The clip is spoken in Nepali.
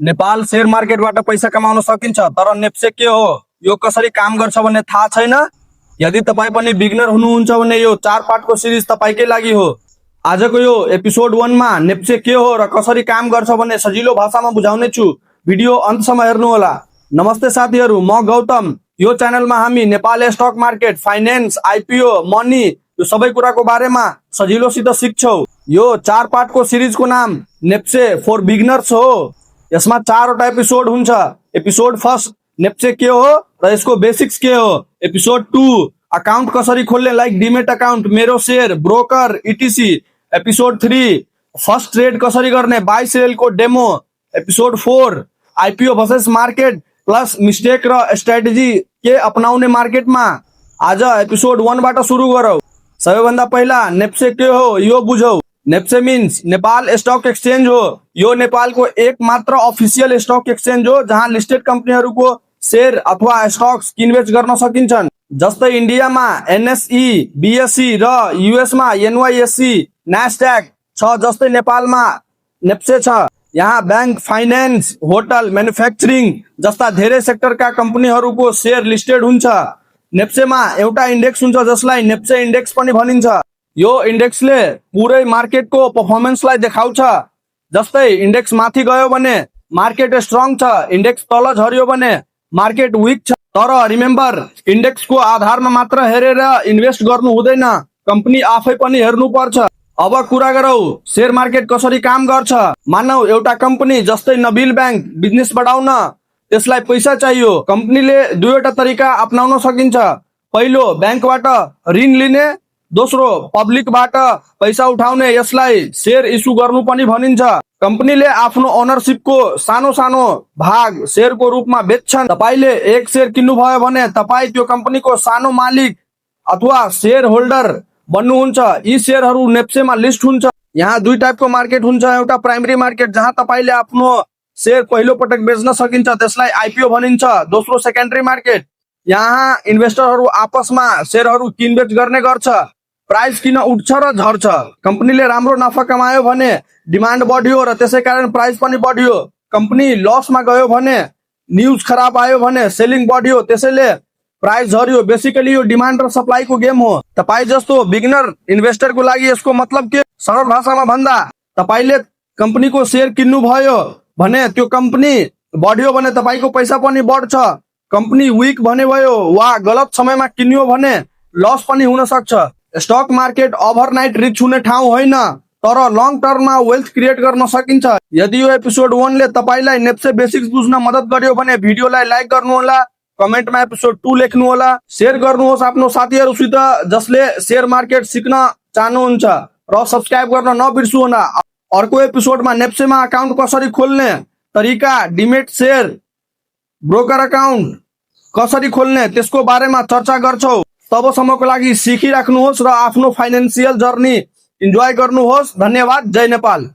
नेपाल शेयर मार्केटबाट पैसा कमाउन सकिन्छ, तर नेप्से के हो, यो कसरी काम गर्छ भन्ने थाहा छैन। यदि तपाईँ पनि बिगिनर हुनुहुन्छ भने यो 4 पार्टको सिरिज तपाईँकै लागि हो। आजको यो एपिसोड 1 मा नेप्से के हो र कसरी काम गर्छ भन्ने सजिलो भाषामा बुझाउने छु। भिडियो अन्तसम्म हेर्नुहोला। नमस्ते साथीहरू, म गौतम। यो च्यानलमा हामी Nepali stock market, finance, IPO, money यो सबै कुराको बारेमा सजिलोसित सिक्छौ। यो 4 पार्टको सिरिजको नाम नेप्से फर बिगिनर्स हो। यसमा 4 वटा एपिसोड हुन्छ। एपिसोड 1 नेप्से के हो र यसको बेसिक्स के हो। एपिसोड 2 अकाउन्ट कसरी खोल्ने, लाइक डिमेट अकाउन्ट, मेरो share, broker, इटिसी। Episode 3 first trade कसरी गर्ने, बाई सेल को demo. Episode 4 IPO versus market plus mistake र स्ट्रेटेजी के अपनाउने मार्केटमा। आज एपिसोड 1 बाट सुरु गरौँ। सबैभन्दा पहिला नेप्से के हो यो बुझौ। NEPSE means Nepal stock exchange हो। यो नेपालको एक मात्र अफिसियल स्टक एक्सचेन्ज हो जहाँ लिस्टेड कम्पनीहरूको शेयर अथवा स्टक्स किनबेच गर्न सकिन्छन्। जस्तै इन्डियामा एनएसई, बीएसई र युएसमा एनवाईएससी, न्यास्ड्याक छ, जस्तै नेपालमा नेप्से छ। यहाँ बैंक, फाइनेन्स, होटल, म्यानुफ्याक्चरिङ जस्ता धेरै सेक्टरका कम्पनीहरूको शेयर लिस्टेड हुन्छ। नेप्सेमा एउटा इन्डेक्स हुन्छ जसलाई नेप्से इन्डेक्स पनि भनिन्छ। यो इन्डेक्सले पुरै मार्केटको पर्फर्मेन्सलाई देखाउँछ। जस्तै इन्डेक्स माथि गयो भने मार्केट स्ट्रङ छ, इन्डेक्स तल झर्यो भने मार्केट विक छ। तर रिमेम्बर, इन्डेक्सको आधारमा मात्र हेरेर इन्भेस्ट गर्नु हुँदैन, कम्पनी आफै पनि हेर्नु पर्छ। अब कुरा गरौँ शेयर मार्केट कसरी काम गर्छ। मानौ एउटा कम्पनी जस्तै नबिल बैंक बिजनेस बढाउन त्यसलाई पैसा चाहियो। कम्पनीले दुईवटा तरिका अपनाउन सकिन्छ। पहिलो बैंकबाट ऋण लिने, दोस्रो पब्लिकबाट पैसा उठाउने। यसलाई शेयर इस्यु गर्नु पनि भनिन्छ। कम्पनीले आफ्नो ओनरशिपको सानो सानो भाग शेयरको रूपमा बेच्छन्। तपाईले एक शेयर किन्नुभयो भने तपाईँ त्यो कम्पनीको सानो मालिक अथवा शेयर होल्डर बन्नुहुन्छ। यी शेयरहरू नेप्सेमा लिस्ट हुन्छ। यहाँ दुई टाइपको मार्केट हुन्छ। एउटा प्राइमरी मार्केट जहाँ तपाईले आफ्नो शेयर पहिलो पटक बेच्न सकिन्छ, त्यसलाई आइपिओ भनिन्छ। दोस्रो सेकेन्डरी मार्केट, यहाँ इन्भेस्टरहरू आपसमा शेयरहरू किनबेच गर्ने गर्छ। प्राइस किन उठ्छ र झर्छ। कम्पनीले राम्रो नाफा कमायो भने डिमान्ड बढ्यो र त्यसै कारण प्राइस पनि बढ्यो। कम्पनी लसमा गयो भने, न्युज खराब आयो भने सेलिङ बढ्यो, त्यसैले प्राइस झर्यो। बेसिकली यो डिमान्ड र सप्लाईको गेम हो। तपाईँ जस्तो बिगिनर इन्भेस्टरको लागि यसको मतलब के, सरल भाषामा भन्दा तपाईले कम्पनीको शेयर किन्नु भयो भने त्यो कम्पनी बढ्यो भने तपाईँको पैसा पनि बढ्छ। कम्पनी विक भने भयो वा गलत समयमा किन्यो भने लस पनि हुन सक्छ। स्टक मार्केट ओभरनाइट रिच हुने ठाउँ होइन, तर लङ टर्ममा वेल्थ क्रिएट गर्न सकिन्छ। यदि यो एपिसोड 1 ले तपाईलाई नेप्से बेसिक्स बुझ्न मद्दत गर्यो भने भिडियोलाई लाइक गर्नुहोला, कमेन्टमा एपिसोड 2 लेख्नुहोला, शेयर गर्नुहोस् आफ्नो साथीहरूसित जसले शेयर मार्केट सिक्न चाहनुहुन्छ, र सब्स्क्राइब गर्न नबिर्सनुहोला। अर्को एपिसोडमा नेप्सेमा अकाउन्ट कसरी खोल्ने तरिका, डिमेट शेयर, ब्रोकर अकाउन्ट कसरी खोल्ने त्यसको बारेमा चर्चा गर्छौँ। तबसम्मको लागि सिकिराख्नुहोस् र आफ्नो फाइनेन्सियल जर्नी इन्जोय गर्नुहोस्। धन्यवाद। जय नेपाल।